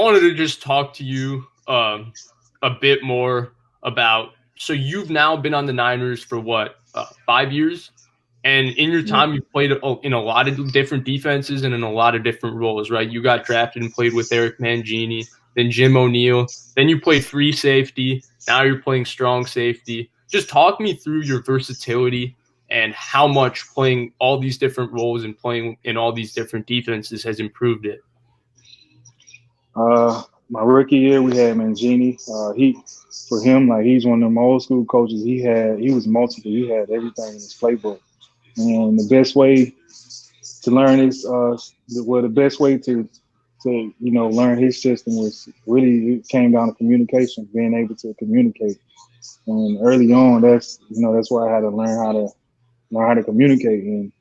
wanted to just talk to you a bit more about. So you've now been on the Niners for what, 5 years, and in your Yeah. time you've played in a lot of different defenses and in a lot of different roles, right? You got drafted and played with Eric Mangini, then Jim O'Neill, then you played free safety. Now you're playing strong safety. Just talk me through your versatility and how much playing all these different roles and playing in all these different defenses has improved it. My rookie year, we had Mangini. For him, like he's one of them old school coaches. He was multiple. He had everything in his playbook. And the best way to learn the best way to learn his system was really it came down to communication, being able to communicate. And early on, that's why I had to learn how to communicate. And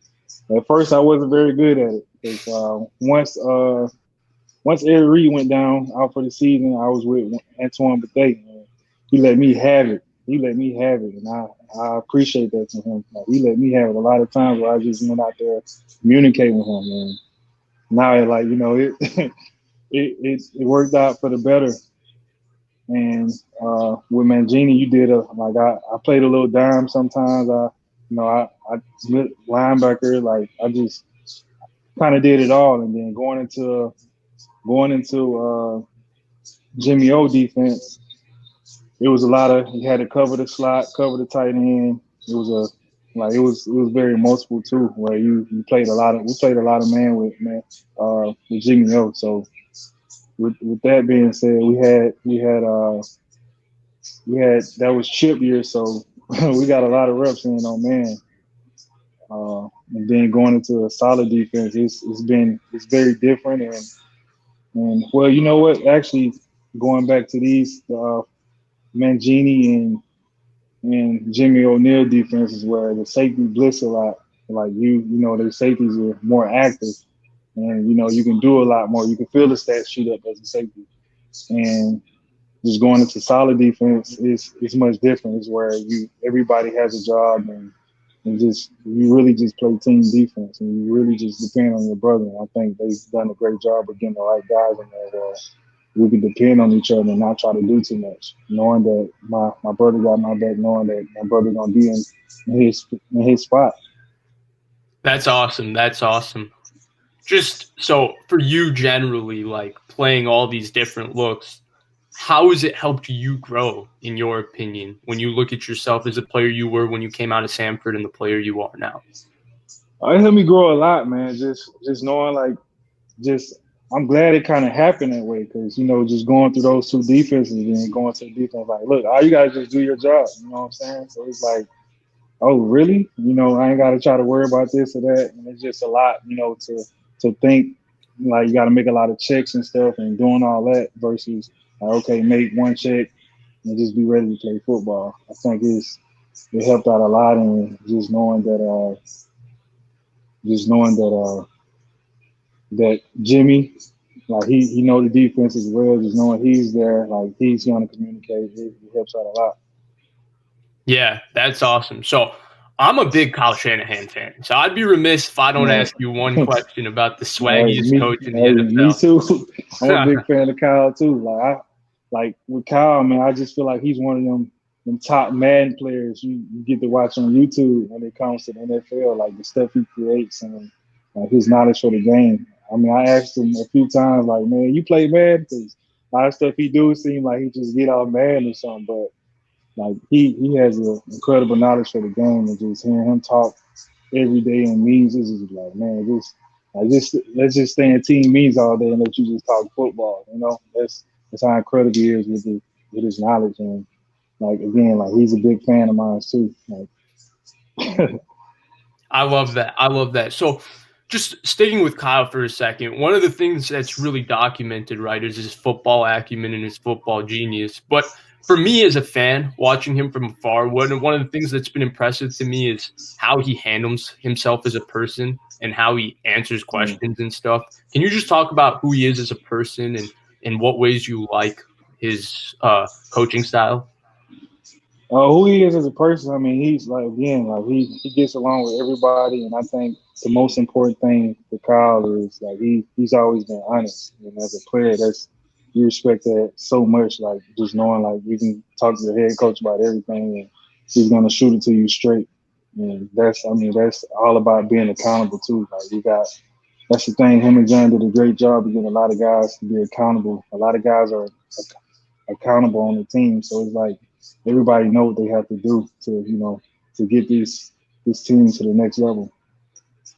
at first, I wasn't very good at it because once Eric Reed went down out for the season, I was with Antoine Bethea. And he let me have it. And I appreciate that from him. Like, he let me have it a lot of times where I just went out there communicating with him. And now, it it worked out for the better. And with Mangini, you did I played a little dime sometimes. I linebacker. Like I just kind of did it all. And then going into Jimmy O defense, it was a lot of you had to cover the slot, cover the tight end. It was very multiple too, where you played a lot of man with Jimmy O. So with that being said, we had that was chip year, so we got a lot of reps in on man. And then going into a solid defense, it's very different. And well, you know what? Actually, going back to these Mangini and Jimmy O'Neill defenses, where the safety blitz a lot. Like the safeties are more active, and you can do a lot more. You can feel the stat sheet up as a safety, and just going into solid defense is much different. It's where everybody has a job, and just you really just play team defense, and you really just depend on your brother. And I think they've done a great job of getting the right guys in there where we can depend on each other and not try to do too much, knowing that my brother got my back, knowing that my brother gonna be in his spot. That's awesome. That's awesome. Just so for you generally, like playing all these different looks, how has it helped you grow, in your opinion, when you look at yourself as a player you were when you came out of Samford and the player you are now? It helped me grow a lot, man. Just knowing just I'm glad it kind of happened that way because just going through those two defenses and then going to the defense like, look, all you guys just do your job. You know what I'm saying? So it's like, oh, really? I ain't got to try to worry about this or that. And it's just a lot, to think like you got to make a lot of checks and stuff and doing all that versus like, okay, make one check and just be ready to play football. I think it helped out a lot in just knowing that Jimmy, like he know the defense as well. Just knowing he's there, like he's going to communicate, it helps out a lot. Yeah, that's awesome. So I'm a big Kyle Shanahan fan. So I'd be remiss if I don't Man, ask you one question about the hey, swaggiest coach in the me NFL. too. I'm a big fan of Kyle too. Like with Kyle, man, I just feel like he's one of them top Madden players you get to watch on YouTube when it comes to the NFL, like the stuff he creates and his knowledge for the game. I mean, I asked him a few times, like, man, you play Madden? Because a lot of stuff he do seem like he just get all mad or something, but like he has an incredible knowledge for the game, and just hearing him talk every day in meetings is just like, man, just let's just stay in team meetings all day and let you just talk football. That's how incredible he is with his knowledge, and like again, like he's a big fan of mine too. Like, I love that. I love that. So just sticking with Kyle for a second, one of the things that's really documented, right, is his football acumen and his football genius. But for me as a fan, watching him from afar, one of the things that's been impressive to me is how he handles himself as a person and how he answers questions and stuff. Can you just talk about who he is as a person and in what ways you like his coaching style? who he is as a person, I mean, he's like again, like he gets along with everybody, and I think the most important thing for Kyle is like he's always been honest. And as a player, you respect that so much, like just knowing like you can talk to the head coach about everything and he's gonna shoot it to you straight. And that's all about being accountable too. Like you got that's the thing. Him and John did a great job of getting a lot of guys to be accountable. A lot of guys are accountable on the team, so it's like everybody know what they have to do to to get this team to the next level.